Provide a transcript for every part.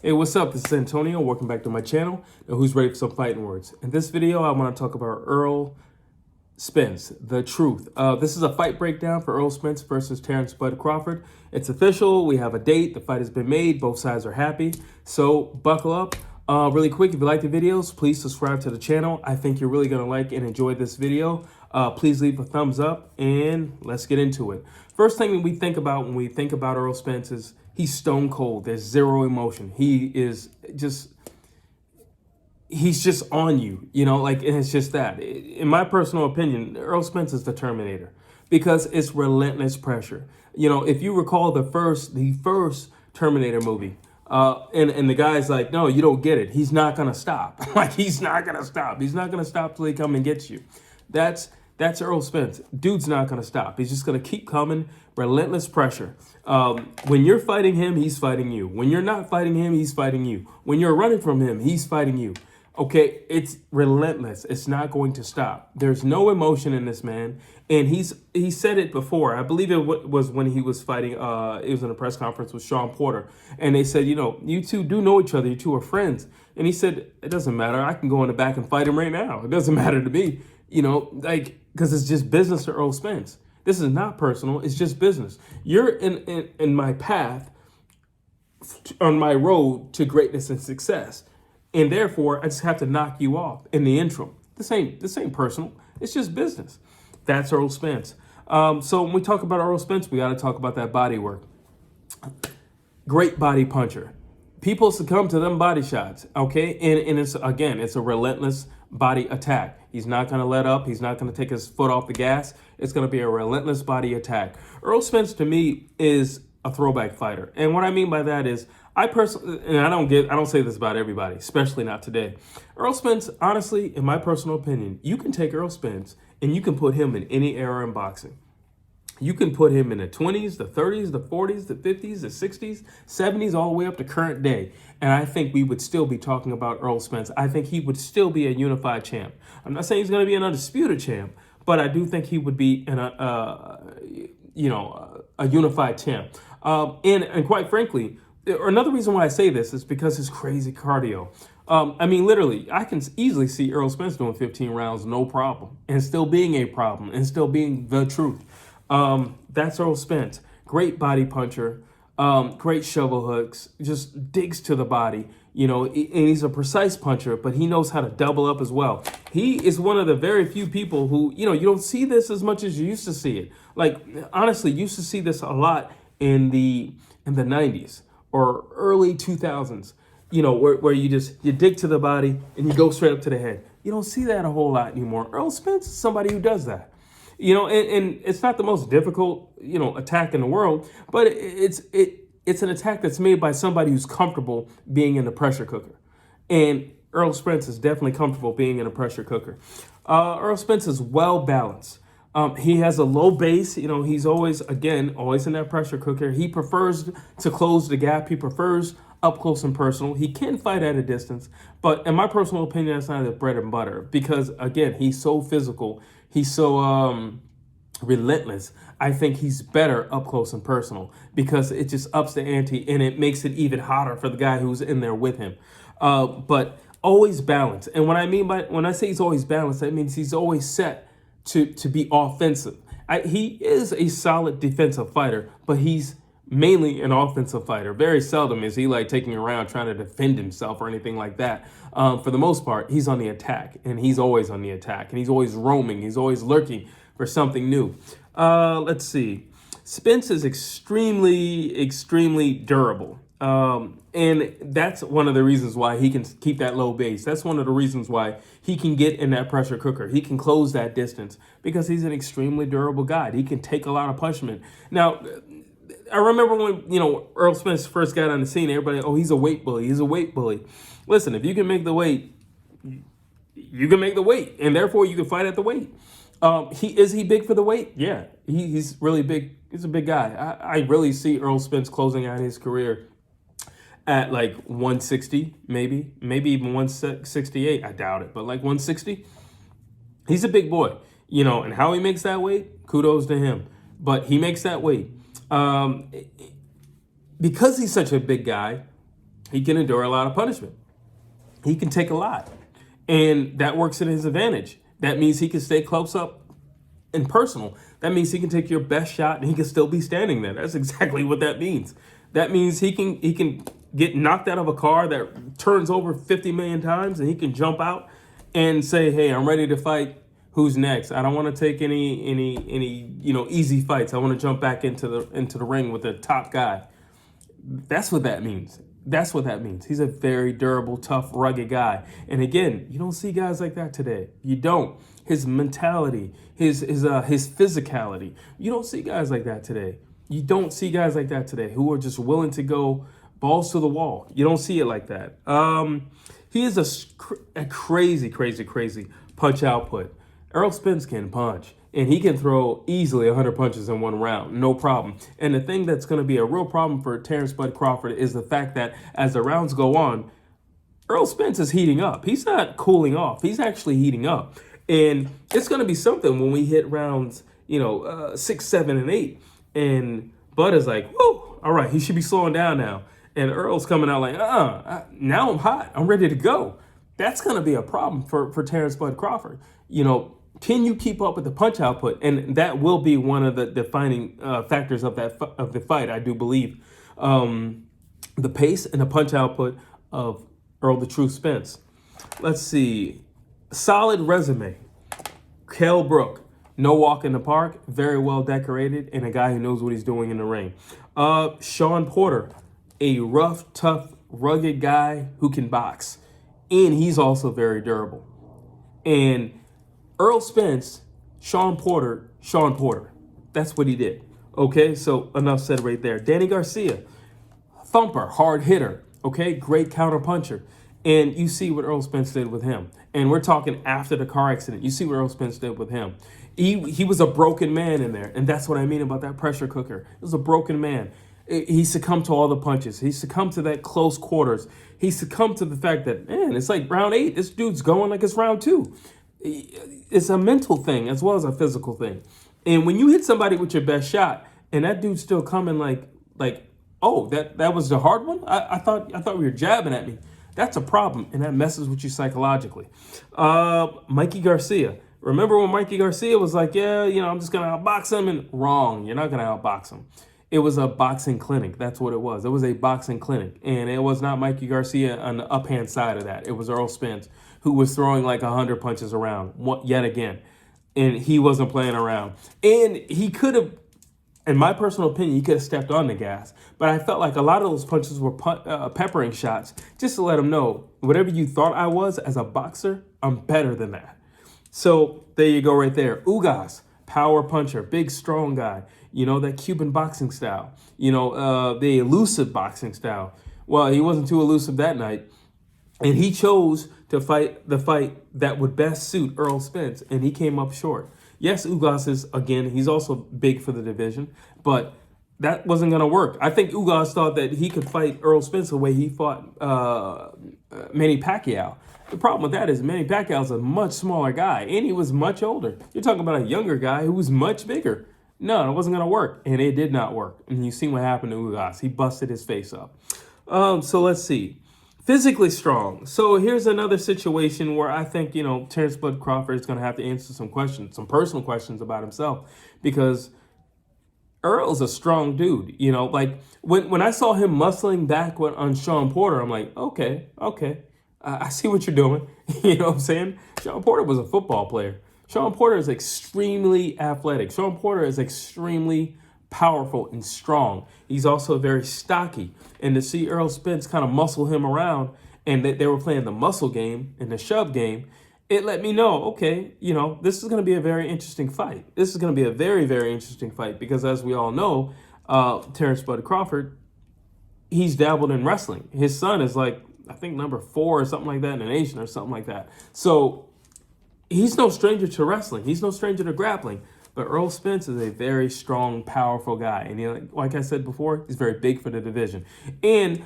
Hey, what's up? This is Antonio. Welcome back to my channel. Now, who's ready for some fighting words? In this video, I want to talk about Errol Spence, the truth. This is a fight breakdown for Errol Spence versus Terence Crawford. It's official. We have a date. The fight has been made. Both sides are happy. So buckle up. Really quick, if you like the videos, please subscribe to the channel. I think you're really going to like and enjoy this video. Please leave a thumbs up and let's get into it. First thing that we think about when we think about Errol Spence is he's stone cold. There's zero emotion. He's just on you, and it's just that. In my personal opinion, Errol Spence is the Terminator because it's relentless pressure. If you recall the first Terminator movie, and the guy's like, no, you don't get it. He's not going to stop. He's not going to stop. He's not going to stop till he come and gets you. That's Errol Spence. Dude's not going to stop. He's just going to keep coming. Relentless pressure. When you're fighting him, he's fighting you. When you're not fighting him, he's fighting you. When you're running from him, he's fighting you. Okay, it's relentless. It's not going to stop. There's no emotion in this man. And he said it before. I believe it was when he was fighting. It was in a press conference with Sean Porter. And they said, you two do know each other. You two are friends. And he said, it doesn't matter. I can go in the back and fight him right now. It doesn't matter to me. Because it's just business to Errol Spence. This is not personal. It's just business. You're in my path, on my road to greatness and success. And therefore, I just have to knock you off in the interim. This ain't personal. It's just business. That's Errol Spence. So when we talk about Errol Spence, we got to talk about that body work. Great body puncher. People succumb to them body shots, okay? And it's a relentless body attack. He's not going to let up. He's not going to take his foot off the gas. It's going to be a relentless body attack. Errol Spence, to me, is a throwback fighter. And what I mean by that is, I personally, and I don't say this about everybody, especially not today. Errol Spence, honestly, in my personal opinion, you can take Errol Spence and you can put him in any era in boxing. You can put him in the 20s, the 30s, the 40s, the 50s, the 60s, 70s, all the way up to current day. And I think we would still be talking about Errol Spence. I think he would still be a unified champ. I'm not saying he's going to be an undisputed champ, but I do think he would be a unified champ. And quite frankly, or another reason why I say this is because his crazy cardio. Literally, I can easily see Errol Spence doing 15 rounds, no problem, and still being a problem, and still being the truth. That's Errol Spence. Great body puncher, great shovel hooks, just digs to the body, and he's a precise puncher, but he knows how to double up as well. He is one of the very few people who, you don't see this as much as you used to see it. Honestly, you used to see this a lot in the 90s. Or early 2000s, where you dig to the body and you go straight up to the head. You don't see that a whole lot anymore. Errol Spence is somebody who does that. And it's not the most difficult, attack in the world, but it's an attack that's made by somebody who's comfortable being in the pressure cooker. And Errol Spence is definitely comfortable being in a pressure cooker. Errol Spence is well balanced. He has a low base. He's always in that pressure cooker. He prefers to close the gap. He prefers up close and personal. He can fight at a distance, but in my personal opinion, that's not his bread and butter because, again, he's so physical. He's so relentless. I think he's better up close and personal because it just ups the ante and it makes it even hotter for the guy who's in there with him. But always balanced. And what I mean when I say he's always balanced, that means he's always set to be offensive. He is a solid defensive fighter, but he's mainly an offensive fighter. Very seldom is he taking around trying to defend himself or anything like that. For the most part, he's on the attack, and he's always on the attack, and he's always roaming. He's always lurking for something new. Let's see. Spence is extremely, extremely durable. And that's one of the reasons why he can keep that low base. That's one of the reasons why he can get in that pressure cooker. He can close that distance because he's an extremely durable guy. He can take a lot of punishment. Now, I remember when, Errol Spence first got on the scene, everybody, oh, he's a weight bully. He's a weight bully. Listen, if you can make the weight, you can make the weight, and therefore you can fight at the weight. Is he big for the weight? Yeah, he's really big. He's a big guy. I really see Errol Spence closing out his career at 160, maybe even 168. I doubt it, but 160. He's a big boy, and how he makes that weight, kudos to him. But he makes that weight. Because he's such a big guy, He can endure a lot of punishment. He can take a lot. And that works in his advantage. That means he can stay close up and personal. That means he can take your best shot and he can still be standing there. That's exactly what that means. That means he can get knocked out of a car that turns over 50 million times, and he can jump out and say, "Hey, I'm ready to fight. Who's next? I don't want to take any easy fights. I want to jump back into the ring with the top guy." That's what that means. That's what that means. He's a very durable, tough, rugged guy. And again, you don't see guys like that today. You don't. His mentality, his physicality. You don't see guys like that today. You don't see guys like that today who are just willing to go balls to the wall. You don't see it like that. He is a crazy, crazy, crazy punch output. Errol Spence can punch, and he can throw easily 100 punches in one round, no problem. And the thing that's going to be a real problem for Terence Bud Crawford is the fact that as the rounds go on, Errol Spence is heating up. He's not cooling off. He's actually heating up. And it's going to be something when we hit rounds, 6, 7, and 8. And Bud is like, whoa, all right, he should be slowing down now. And Earl's coming out like, now I'm hot. I'm ready to go. That's going to be a problem for Terence Bud Crawford. Can you keep up with the punch output? And that will be one of the defining factors of the fight, I do believe. The pace and the punch output of Errol the Truth Spence. Let's see. Solid resume. Kell Brook. No walk in the park. Very well decorated. And a guy who knows what he's doing in the ring. Sean Porter. A rough, tough, rugged guy who can box. And he's also very durable. And Errol Spence, Sean Porter. That's what he did. Okay, so enough said right there. Danny Garcia, thumper, hard hitter. Okay, great counter puncher. And you see what Errol Spence did with him. And we're talking after the car accident. You see what Errol Spence did with him. He was a broken man in there. And that's what I mean about that pressure cooker. He was a broken man. He succumbed to all the punches. He succumbed to that close quarters. He succumbed to the fact that, man, it's like round 8. This dude's going like it's round 2. It's a mental thing as well as a physical thing. And when you hit somebody with your best shot and that dude's still coming like, oh, that was the hard one? I thought we were jabbing at me. That's a problem, and that messes with you psychologically. Mikey Garcia. Remember when Mikey Garcia was like, yeah, I'm just going to outbox him? And wrong, you're not going to outbox him. It was a boxing clinic. That's what it was. It was a boxing clinic. And it was not Mikey Garcia on the up-hand side of that. It was Errol Spence, who was throwing like 100 punches around yet again. And he wasn't playing around. And he could have, in my personal opinion, he could have stepped on the gas. But I felt like a lot of those punches were peppering shots just to let him know, whatever you thought I was as a boxer, I'm better than that. So there you go right there. Ugas, power puncher, big, strong guy. That Cuban boxing style. The elusive boxing style. Well, he wasn't too elusive that night. And he chose to fight the fight that would best suit Errol Spence. And he came up short. Yes, Ugas is, again, he's also big for the division. But that wasn't going to work. I think Ugas thought that he could fight Errol Spence the way he fought Manny Pacquiao. The problem with that is Manny Pacquiao's a much smaller guy. And he was much older. You're talking about a younger guy who was much bigger. No, it wasn't going to work, and it did not work. And you see what happened to Ugas. He busted his face up. So let's see. Physically strong. So here's another situation where I think, Terence Bud Crawford is going to have to answer some questions, some personal questions about himself, because Earl's a strong dude. Like when I saw him muscling back on Sean Porter, I'm like, okay. I see what you're doing. You know what I'm saying? Sean Porter was a football player. Sean Porter is extremely athletic. Sean Porter is extremely powerful and strong. He's also very stocky. And to see Errol Spence kind of muscle him around, and they were playing the muscle game and the shove game, it let me know, okay, this is going to be a very interesting fight. This is going to be a very, very interesting fight because, as we all know, Terence Bud Crawford, he's dabbled in wrestling. His son is like, I think, number 4 or something like that in the nation or something like that. So he's no stranger to wrestling. He's no stranger to grappling. But Errol Spence is a very strong, powerful guy. And like I said before, he's very big for the division. And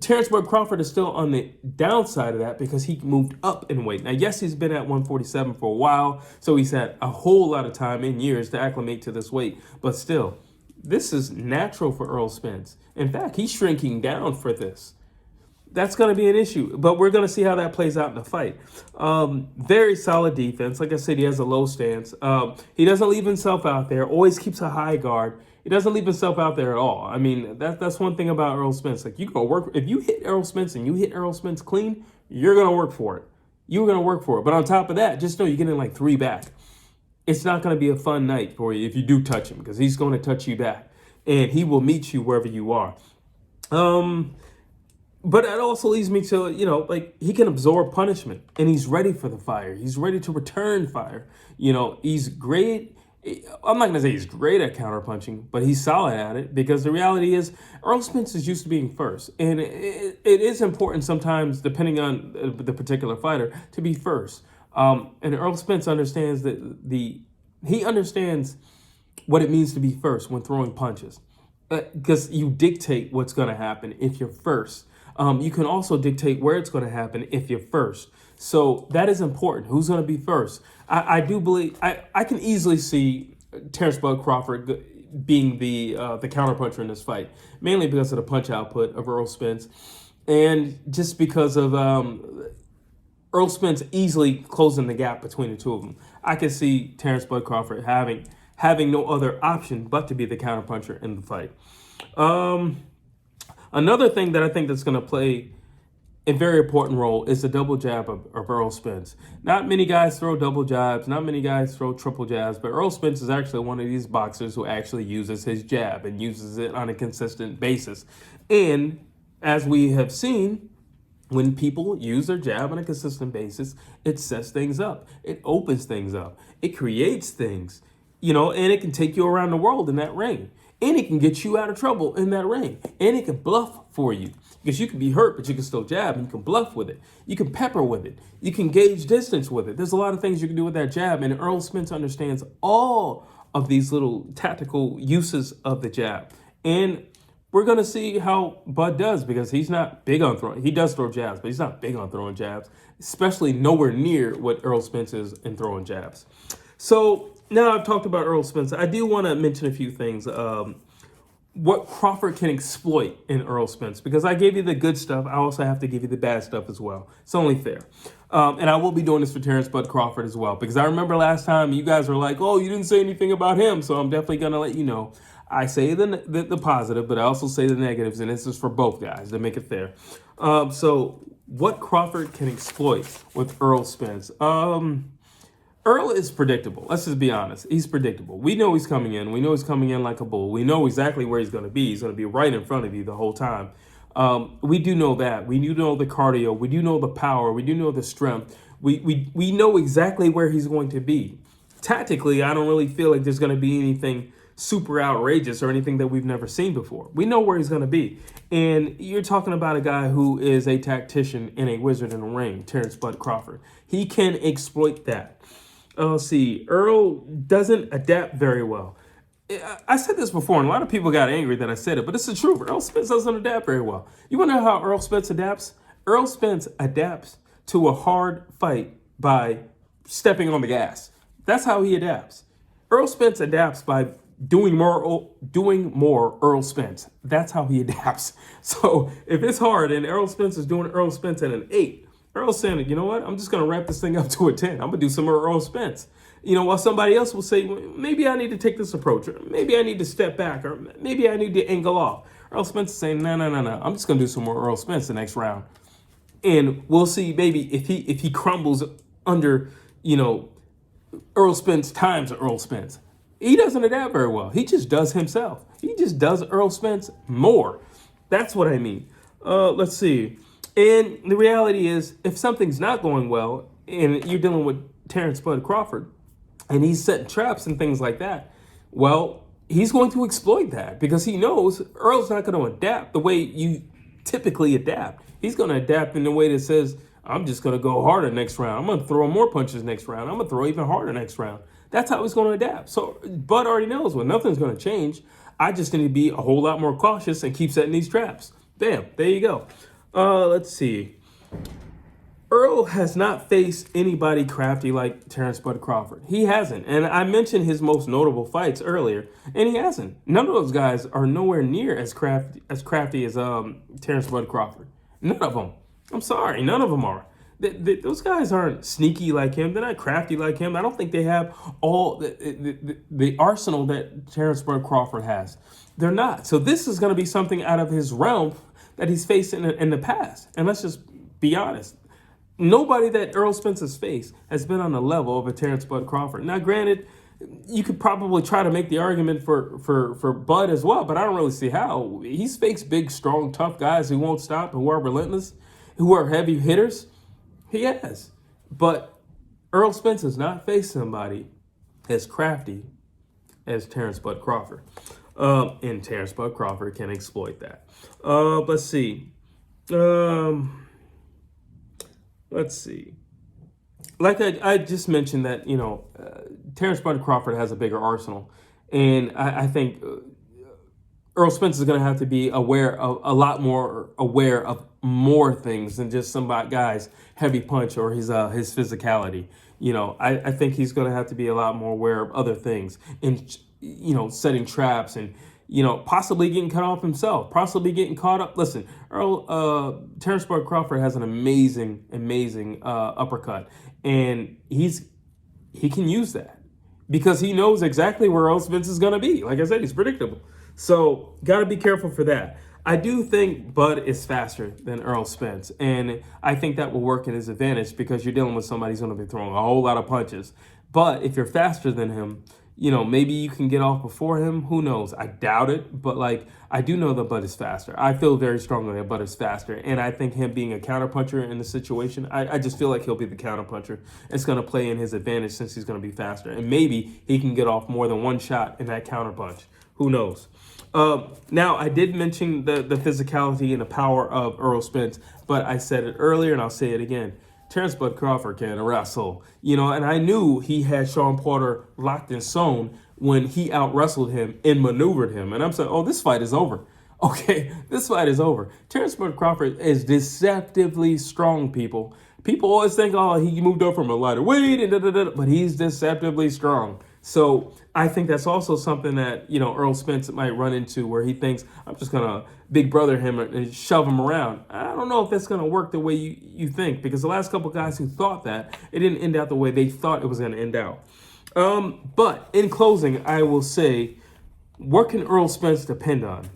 Terence Bud Crawford is still on the downside of that because he moved up in weight. Now, yes, he's been at 147 for a while, so he's had a whole lot of time in years to acclimate to this weight. But still, this is natural for Errol Spence. In fact, he's shrinking down for this. That's going to be an issue, but we're going to see how that plays out in the fight. Very solid defense. Like I said, he has a low stance. He doesn't leave himself out there. Always keeps a high guard. He doesn't leave himself out there at all. I mean, that's one thing about Errol Spence. Like, you go work. If you hit Errol Spence and you hit Errol Spence clean, you're going to work for it. You're going to work for it. But on top of that, just know you're getting like 3 back. It's not going to be a fun night for you if you do touch him, because he's going to touch you back, and he will meet you wherever you are. But it also leads me to, like, he can absorb punishment, and he's ready for the fire. He's ready to return fire. He's great. I'm not going to say he's great at counterpunching, but he's solid at it, because the reality is Errol Spence is used to being first. And it is important sometimes, depending on the particular fighter, to be first. And Errol Spence understands he understands what it means to be first when throwing punches, because you dictate what's going to happen if you're first. You can also dictate where it's going to happen if you're first. So that is important. Who's going to be first? I do believe I can easily see Terence Bud Crawford being the counterpuncher in this fight, mainly because of the punch output of Errol Spence, and just because of Errol Spence easily closing the gap between the two of them. I can see Terence Bud Crawford having no other option but to be the counterpuncher in the fight. Another thing that I think that's going to play a very important role is the double jab of Errol Spence. Not many guys throw double jabs. Not many guys throw triple jabs. But Errol Spence is actually one of these boxers who actually uses his jab and uses it on a consistent basis. And as we have seen, when people use their jab on a consistent basis, it sets things up. It opens things up. It creates things, and it can take you around the world in that ring. And it can get you out of trouble in that ring. And it can bluff for you. Because you can be hurt, but you can still jab, and you can bluff with it. You can pepper with it. You can gauge distance with it. There's a lot of things you can do with that jab, and Errol Spence understands all of these little tactical uses of the jab. And we're going to see how Bud does, because he's not big on throwing. He does throw jabs, but he's not big on throwing jabs, especially nowhere near what Errol Spence is in throwing jabs. So now I've talked about Errol Spence, I do want to mention a few things. What Crawford can exploit in Errol Spence, because I gave you the good stuff. I also have to give you the bad stuff as well. It's only fair. And I will be doing this for Terence Bud Crawford as well, because I remember last time you guys were like, oh, you didn't say anything about him. So I'm definitely going to let you know. I say the positive, but I also say the negatives, and this is for both guys to make it fair. So what Crawford can exploit with Errol Spence. Errol is predictable. Let's just be honest. He's predictable. We know he's coming in. We know he's coming in like a bull. We know exactly where he's going to be. He's going to be right in front of you the whole time. We do know that. We do know the cardio. We do know the power. We do know the strength. We know exactly where he's going to be. Tactically, I don't really feel like there's going to be anything super outrageous or anything that we've never seen before. We know where he's going to be. And you're talking about a guy who is a tactician and a wizard in the ring, Terence Bud Crawford. He can exploit that. Let's see. Errol doesn't adapt very well. I said this before, and a lot of people got angry that I said it, but it's the truth. Errol Spence doesn't adapt very well. You want to know how Errol Spence adapts? Errol Spence adapts to a hard fight by stepping on the gas. That's how he adapts. Errol Spence adapts by doing more Errol Spence. That's how he adapts. So if it's hard and Errol Spence is doing Errol Spence at an 8, Errol's saying, you know what? I'm just going to wrap this thing up to a 10. I'm going to do some more Errol Spence. While somebody else will say, well, maybe I need to take this approach, or maybe I need to step back, or maybe I need to angle off. Errol Spence is saying, no. I'm just going to do some more Errol Spence the next round. And we'll see maybe if he crumbles under, Errol Spence times Errol Spence. He doesn't adapt very well. He just does himself. He just does Errol Spence more. That's what I mean. Let's see. And the reality is, if something's not going well and you're dealing with Terence Bud Crawford and he's setting traps and things like that, well, he's going to exploit that, because he knows Earl's not going to adapt the way you typically adapt. He's going to adapt in a way that says, I'm just going to go harder next round. I'm going to throw more punches next round. I'm going to throw even harder next round. That's how he's going to adapt. So Bud already knows, well, nothing's going to change. I just need to be a whole lot more cautious and keep setting these traps. Bam, there you go. Let's see. Errol has not faced anybody crafty like Terence Bud Crawford. He hasn't. And I mentioned his most notable fights earlier, and he hasn't. None of those guys are nowhere near as crafty as Terence Bud Crawford. None of them. I'm sorry, none of them are. Those guys aren't sneaky like him. They're not crafty like him. I don't think they have all the arsenal that Terence Crawford has. They're not. So this is going to be something out of his realm that he's faced in the past. And let's just be honest. Nobody that Errol Spence has faced has been on the level of a Terence Bud Crawford. Now, granted, you could probably try to make the argument for Bud as well, but I don't really see how. He's faced big, strong, tough guys who won't stop, who are relentless, who are heavy hitters. He has. But Errol Spence has not faced somebody as crafty as Terence Bud Crawford. And Terence Bud Crawford can exploit that. Let's see. Let's see. Like I just mentioned that, Terence Bud Crawford has a bigger arsenal. And I think Errol Spence is going to have to be a lot more aware of more things than just some guy's heavy punch or his physicality. I think he's going to have to be a lot more aware of other things and, setting traps and, possibly getting cut off himself, possibly getting caught up. Listen, Terence Bud Crawford has an amazing uppercut, and he can use that because he knows exactly where Errol Spence is going to be. Like I said, he's predictable. So got to be careful for that. I do think Bud is faster than Errol Spence, and I think that will work in his advantage because you're dealing with somebody who's going to be throwing a whole lot of punches. But if you're faster than him, maybe you can get off before him. Who knows? I doubt it, but I do know that Bud is faster. I feel very strongly that Bud is faster, and I think him being a counterpuncher in the situation, I just feel like he'll be the counterpuncher. It's going to play in his advantage since he's going to be faster, and maybe he can get off more than one shot in that counterpunch. Who knows? Now, I did mention the physicality and the power of Errol Spence, but I said it earlier, and I'll say it again. Terence Bud Crawford can wrestle, and I knew he had Sean Porter locked and sewn when he out-wrestled him and maneuvered him. And I'm saying, oh, this fight is over. Okay, this fight is over. Terence Bud Crawford is deceptively strong, people. People always think, oh, he moved up from a lighter weight, but he's deceptively strong. So I think that's also something that, Errol Spence might run into where he thinks, I'm just going to big brother him and shove him around. I don't know if that's going to work the way you think, because the last couple guys who thought that, it didn't end out the way they thought it was going to end out. But in closing, I will say, what can Errol Spence depend on?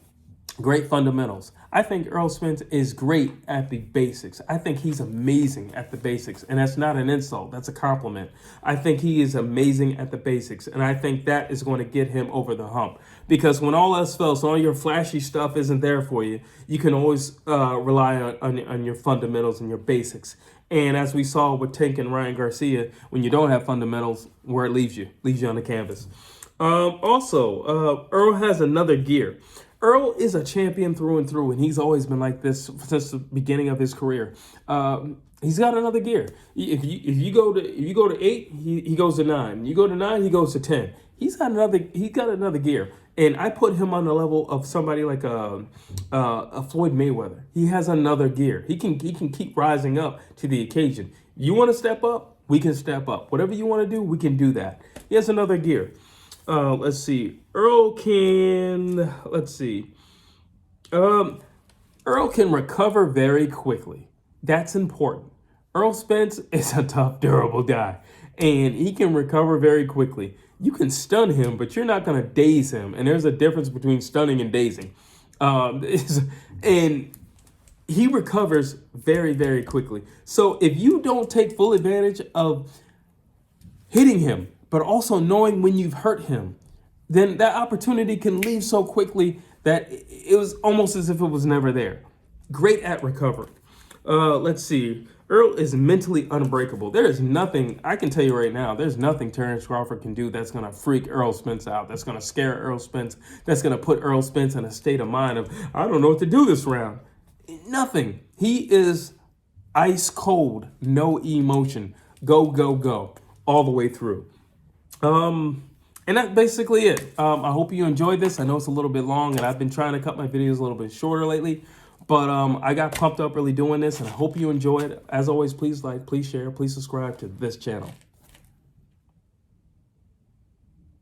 Great fundamentals. I think Errol Spence is great at the basics. I think he's amazing at the basics. And that's not an insult. That's a compliment. I think he is amazing at the basics. And I think that is going to get him over the hump. Because when all else fails, all your flashy stuff isn't there for you, you can always rely on your fundamentals and your basics. And as we saw with Tank and Ryan Garcia, when you don't have fundamentals, where it leaves you on the canvas. Earl has another gear. Earl is a champion through and through, and he's always been like this since the beginning of his career. He's got another gear. If you go to 8, he goes to 9. You go to 9, he goes to 10. He's got another gear, and I put him on the level of somebody like a Floyd Mayweather. He has another gear. He can keep rising up to the occasion. You want to step up? We can step up. Whatever you want to do, we can do that. He has another gear. Let's see. Earl can recover very quickly. That's important. Errol Spence is a tough, durable guy, and he can recover very quickly. You can stun him, but you're not going to daze him, and there's a difference between stunning and dazing. And he recovers very, very quickly. So if you don't take full advantage of hitting him, but also knowing when you've hurt him, then that opportunity can leave so quickly that it was almost as if it was never there. Great at recovering. Let's see. Earl is mentally unbreakable. There is nothing, I can tell you right now, there's nothing Terence Crawford can do that's going to freak Errol Spence out, that's going to scare Errol Spence, that's going to put Errol Spence in a state of mind of, I don't know what to do this round. Nothing. He is ice cold, no emotion. Go, go, go, all the way through. And that's basically it. I hope you enjoyed this. I know it's a little bit long, and I've been trying to cut my videos a little bit shorter lately, but I got pumped up really doing this, and I hope you enjoy it. As always, please like, please share, please subscribe to this channel.